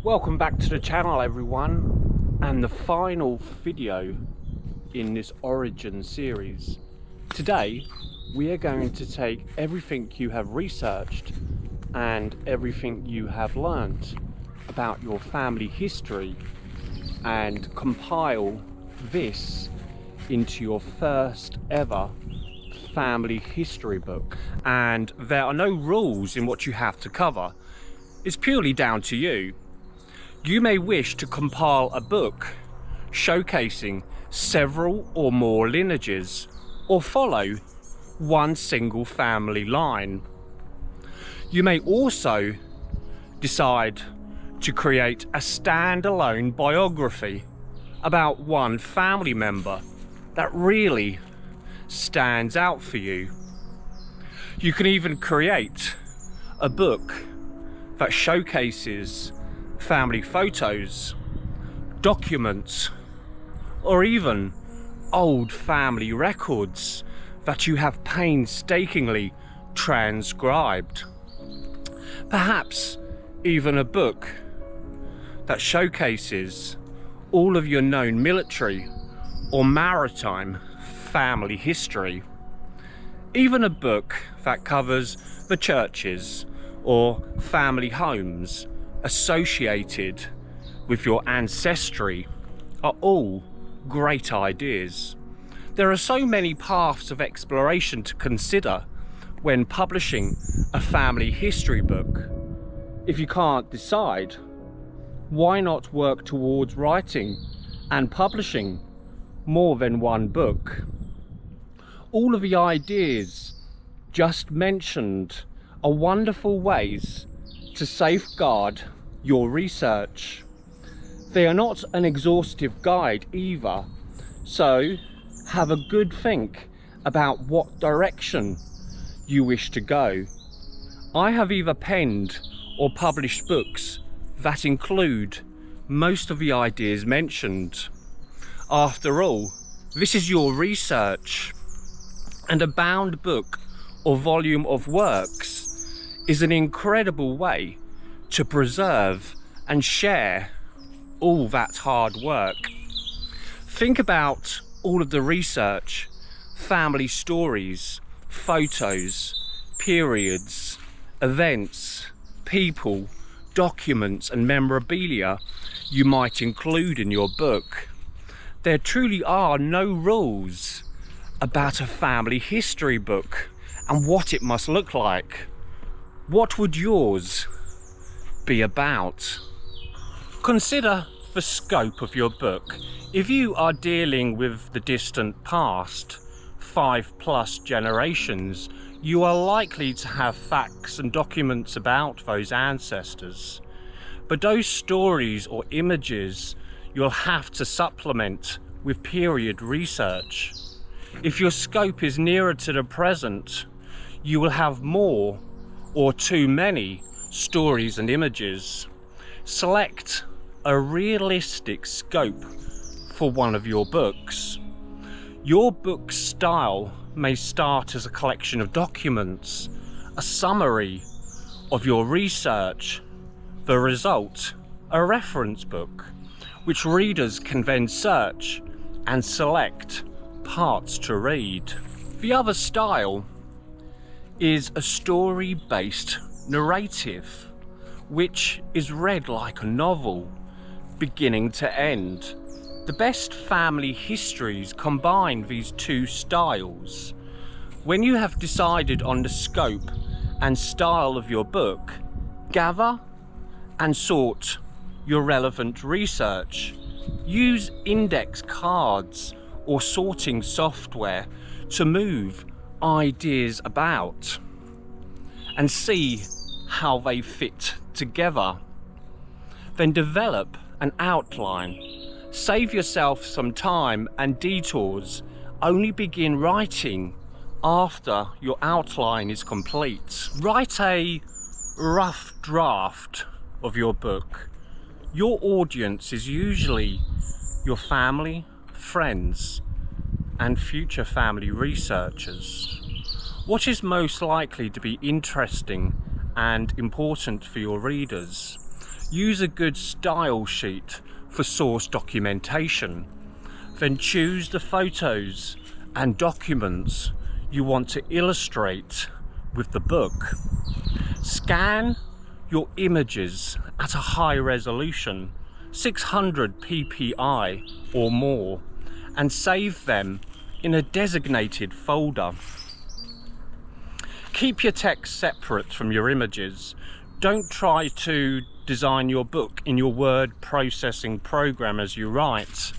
Welcome back to the channel, everyone, and the final video in this origin series. Today we are going to take everything you have researched and everything you have learnt about your family history and compile this into your first ever family history book. And there are no rules in what you have to cover. It's purely down to you. You may wish to compile a book showcasing several or more lineages, or follow one single family line. You may also decide to create a standalone biography about one family member that really stands out for you. You can even create a book that showcases family photos, documents, or even old family records that you have painstakingly transcribed. Perhaps even a book that showcases all of your known military or maritime family history. Even a book that covers the churches or family homes associated with your ancestry are all great ideas. There are so many paths of exploration to consider when publishing a family history book. If you can't decide, why not work towards writing and publishing more than one book? All of the ideas just mentioned are wonderful ways to safeguard your research. They are not an exhaustive guide either, so have a good think about what direction you wish to go. I have either penned or published books that include most of the ideas mentioned. After all, this is your research, and a bound book or volume of works is an incredible way to preserve and share all that hard work. Think about all of the research, family stories, photos, periods, events, people, documents and memorabilia you might include in your book. There truly are no rules about a family history book and what it must look like. What would yours be about? Consider the scope of your book. If you are dealing with the distant past, 5+ generations, you are likely to have facts and documents about those ancestors. But those stories or images you'll have to supplement with period research. If your scope is nearer to the present, you will have more or too many stories and images. Select a realistic scope for one of your books. Your book's style may start as a collection of documents, a summary of your research, the result, a reference book, which readers can then search and select parts to read. The other style is a story-based narrative, which is read like a novel, beginning to end. The best family histories combine these two styles. When you have decided on the scope and style of your book, gather and sort your relevant research. Use index cards or sorting software to move ideas about and see how they fit together. Then develop an outline. Save yourself some time and detours. Only begin writing after your outline is complete. Write a rough draft of your book. Your audience is usually your family, friends, and future family researchers. What is most likely to be interesting and important for your readers? Use a good style sheet for source documentation. Then choose the photos and documents you want to illustrate with the book. Scan your images at a high resolution, 600 ppi or more, and save them in a designated folder. Keep your text separate from your images. Don't try to design your book in your word processing program as you write.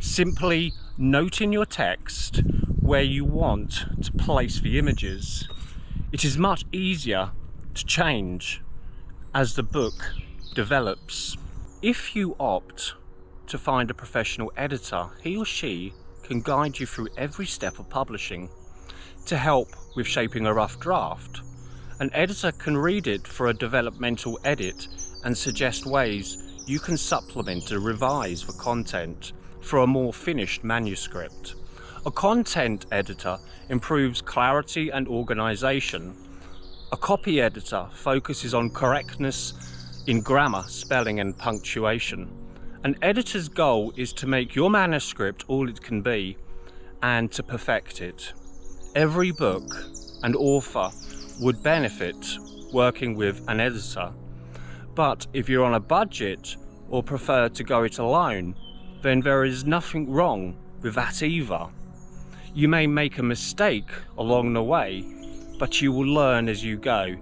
Simply note in your text where you want to place the images. It is much easier to change as the book develops. If you opt to find a professional editor, he or she can guide you through every step of publishing. To help with shaping a rough draft, an editor can read it for a developmental edit and suggest ways you can supplement and revise the content for a more finished manuscript. A content editor improves clarity and organization. A copy editor focuses on correctness in grammar, spelling and punctuation. An editor's goal is to make your manuscript all it can be and to perfect it. Every book and author would benefit working with an editor, but if you're on a budget or prefer to go it alone, then there is nothing wrong with that either. You may make a mistake along the way, but you will learn as you go,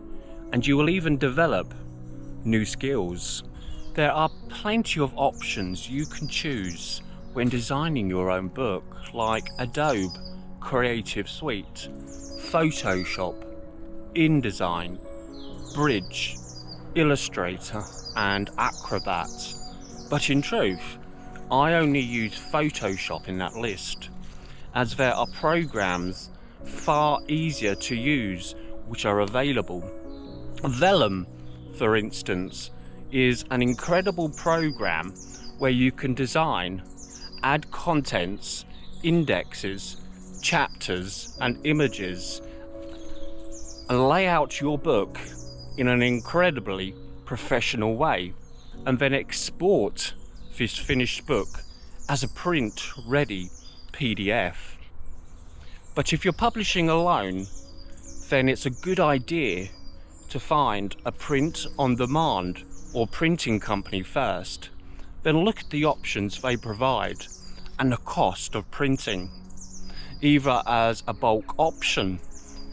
and you will even develop new skills. There are plenty of options you can choose when designing your own book, like Adobe Creative Suite, Photoshop, InDesign, Bridge, Illustrator and Acrobat. But in truth, I only use Photoshop in that list, as there are programs far easier to use which are available. Vellum, for instance, is an incredible program where you can design, add contents, indexes, chapters and images, and lay out your book in an incredibly professional way, and then export this finished book as a print ready PDF. But if you're publishing alone, then it's a good idea to find a print on demand or printing company first. Then look at the options they provide and the cost of printing, either as a bulk option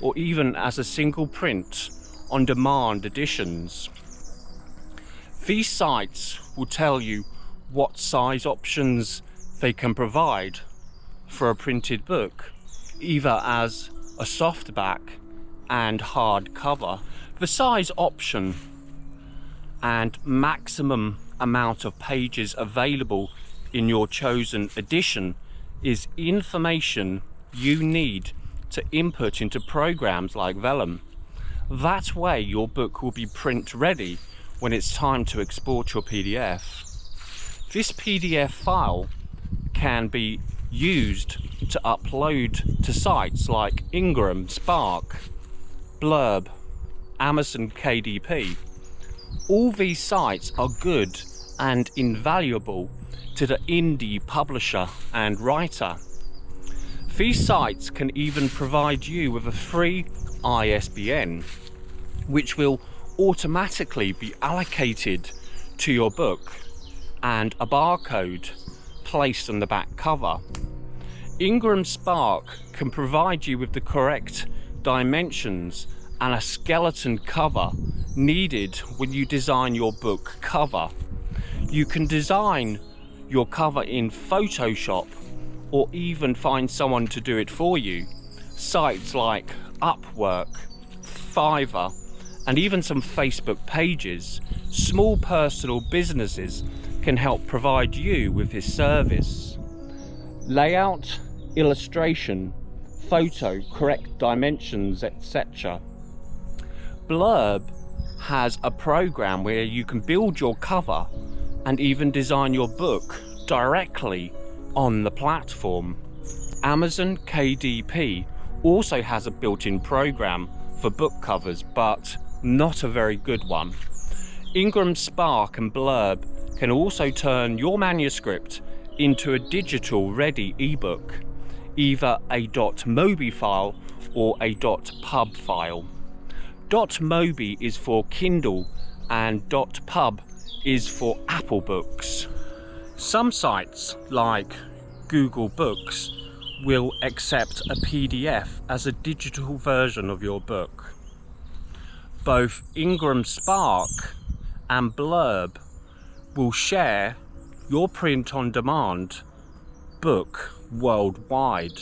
or even as a single print on demand editions. These sites will tell you what size options they can provide for a printed book, either as a softback and hardcover. The size option and maximum amount of pages available in your chosen edition is information you need to input into programs like Vellum. That way your book will be print ready when it's time to export your PDF. This PDF file can be used to upload to sites like Ingram, Spark, Blurb, Amazon KDP. All these sites are good and invaluable to the indie publisher and writer. These sites can even provide you with a free ISBN, which will automatically be allocated to your book, and a barcode placed on the back cover. Ingram Spark can provide you with the correct dimensions and a skeleton cover needed when you design your book cover. You can design your cover in Photoshop or even find someone to do it for you. Sites like Upwork, Fiverr, and even some Facebook pages, small personal businesses can help provide you with this service. Layout, illustration, photo, correct dimensions, etc. Blurb has a program where you can build your cover and even design your book directly on the platform. Amazon KDP also has a built-in program for book covers, but not a very good one. Ingram Spark and Blurb can also turn your manuscript into a digital ready ebook, either a .mobi file or a .pub file. .mobi is for Kindle and .pub is for Apple Books. Some sites like Google Books will accept a PDF as a digital version of your book. Both Ingram Spark and Blurb will share your print-on-demand book worldwide.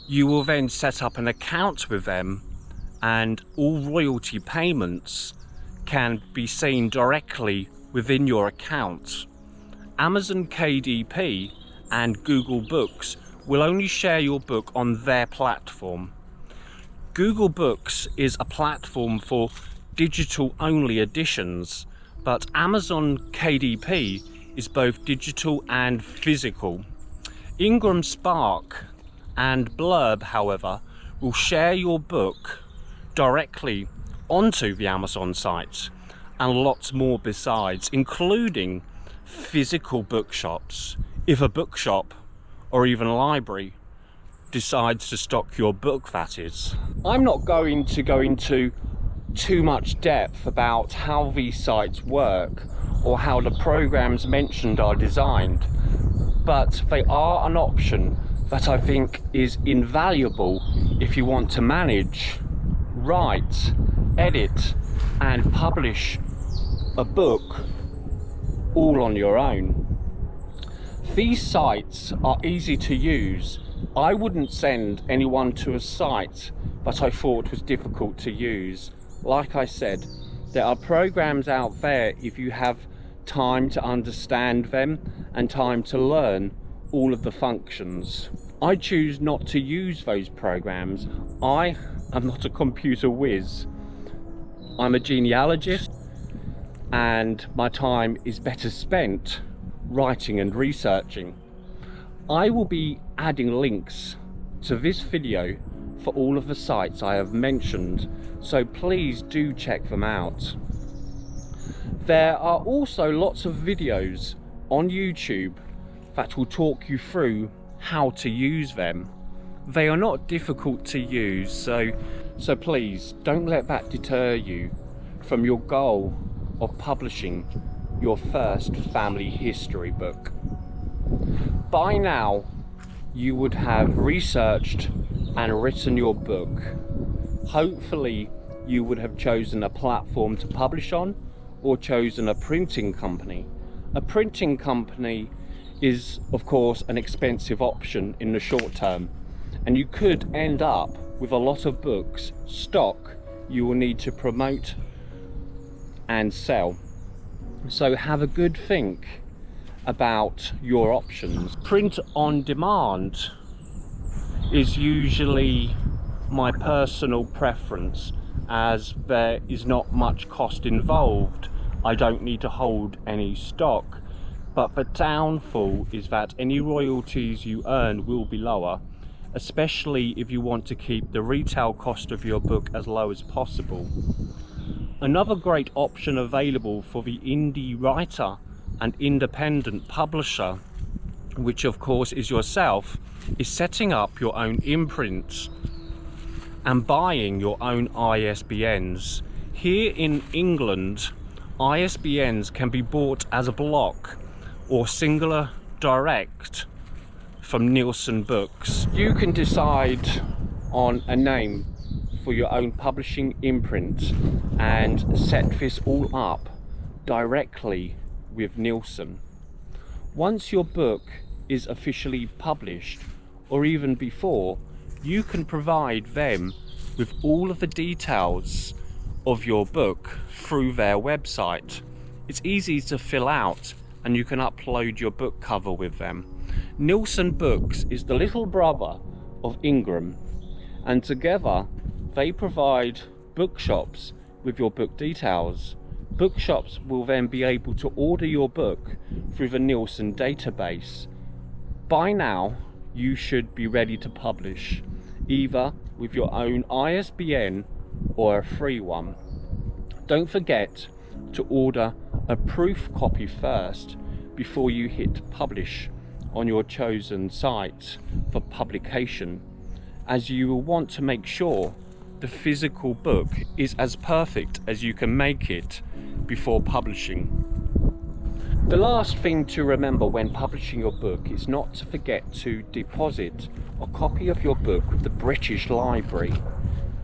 You will then set up an account with them, and all royalty payments can be seen directly within your account. Amazon KDP and Google Books will only share your book on their platform. Google Books is a platform for digital only editions, but Amazon KDP is both digital and physical. Ingram Spark and Blurb, however, will share your book directly onto the Amazon site, and lots more besides, including physical bookshops, if a bookshop or even a library decides to stock your book, that is. I'm not going to go into too much depth about how these sites work or how the programs mentioned are designed, but they are an option that I think is invaluable if you want to manage, write, edit and publish a book all on your own. These sites are easy to use. I wouldn't send anyone to a site that I thought was difficult to use. Like I said, there are programs out there if you have time to understand them and time to learn all of the functions. I choose not to use those programs. I am not a computer whiz. I'm a genealogist, and my time is better spent writing and researching. I will be adding links to this video for all of the sites I have mentioned, so please do check them out. There are also lots of videos on YouTube that will talk you through how to use them. They are not difficult to use, so please don't let that deter you from your goal of publishing your first family history book. By now you would have researched and written your book. Hopefully you would have chosen a platform to publish on or chosen a printing company. A printing company is of course an expensive option in the short term, and you could end up with a lot of books stock you will need to promote and sell. So have a good think about your options. Print on demand is usually my personal preference, as there is not much cost involved. I don't need to hold any stock, but the downfall is that any royalties you earn will be lower, especially if you want to keep the retail cost of your book as low as possible. Another great option available for the indie writer and independent publisher, which of course is yourself, is setting up your own imprints and buying your own ISBNs. Here in England, ISBNs can be bought as a block or singular direct from Nielsen Books. You can decide on a name for your own publishing imprint and set this all up directly with Nielsen. Once your book is officially published, or even before, you can provide them with all of the details of your book through their website. It's easy to fill out, and you can upload your book cover with them. Nielsen Books is the little brother of Ingram, and together they provide bookshops with your book details. Bookshops will then be able to order your book through the Nielsen database. By now, you should be ready to publish, either with your own ISBN or a free one. Don't forget, to order a proof copy first before you hit publish on your chosen site for publication, as you will want to make sure the physical book is as perfect as you can make it before publishing. The last thing to remember when publishing your book is not to forget to deposit a copy of your book with the British Library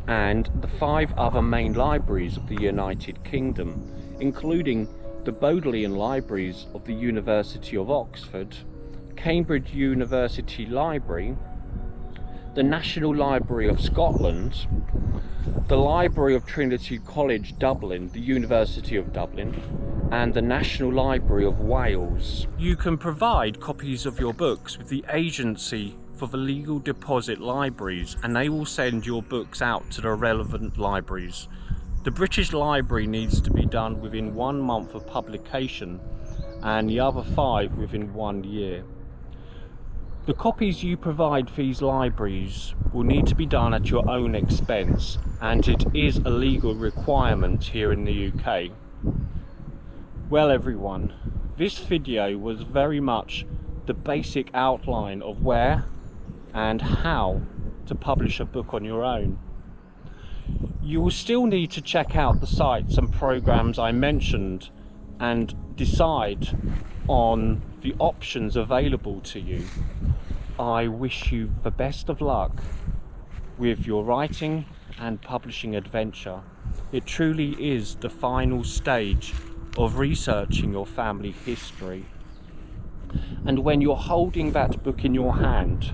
and the 5 other main libraries of the United Kingdom, including the Bodleian Libraries of the University of Oxford, Cambridge University Library, the National Library of Scotland, the Library of Trinity College Dublin, the University of Dublin, and the National Library of Wales. You can provide copies of your books with the Agency for the Legal Deposit Libraries, and they will send your books out to the relevant libraries. The British Library needs to be done within 1 month of publication, and the other 5 within 1 year. The copies you provide for these libraries will need to be done at your own expense, and it is a legal requirement here in the UK. Well everyone, this video was very much the basic outline of where and how to publish a book on your own. You will still need to check out the sites and programs I mentioned and decide on the options available to you. I wish you the best of luck with your writing and publishing adventure. It truly is the final stage of researching your family history. And when you're holding that book in your hand,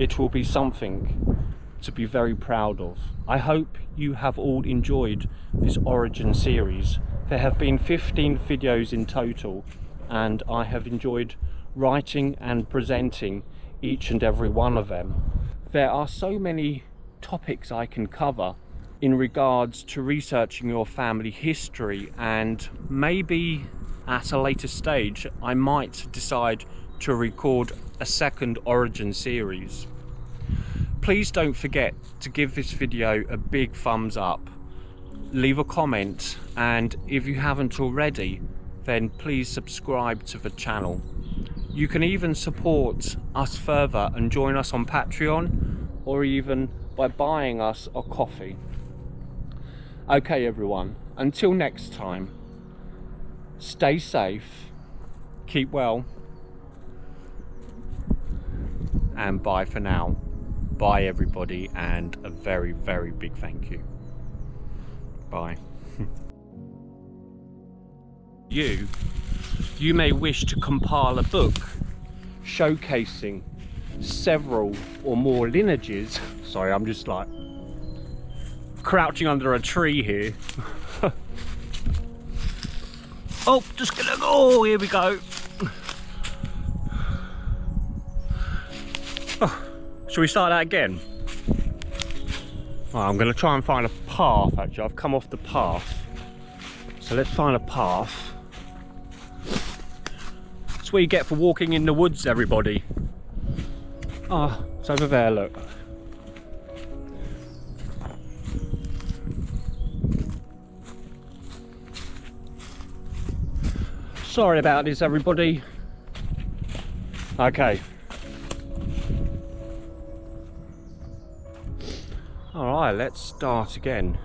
it will be something to be very proud of. I hope you have all enjoyed this Origin series. There have been 15 videos in total, and I have enjoyed writing and presenting each and every one of them. There are so many topics I can cover in regards to researching your family history, and maybe at a later stage I might decide to record a second Origin series. Please don't forget to give this video a big thumbs up, leave a comment, and if you haven't already, then please subscribe to the channel. You can even support us further and join us on Patreon, or even by buying us a coffee. Okay everyone, until next time, stay safe, keep well, and bye for now. Bye everybody, and a very, very big thank you. Bye. You may wish to compile a book showcasing several or more lineages. Sorry, I'm just like crouching under a tree here. Oh, just gonna go. Oh, here we go. Oh, shall we start that again? Oh, I'm gonna try and find a path. Actually, I've come off the path, so let's find a path. That's what you get for walking in the woods, everybody. Ah, it's over there, look. Sorry about this, everybody. Okay. Alright, let's start again.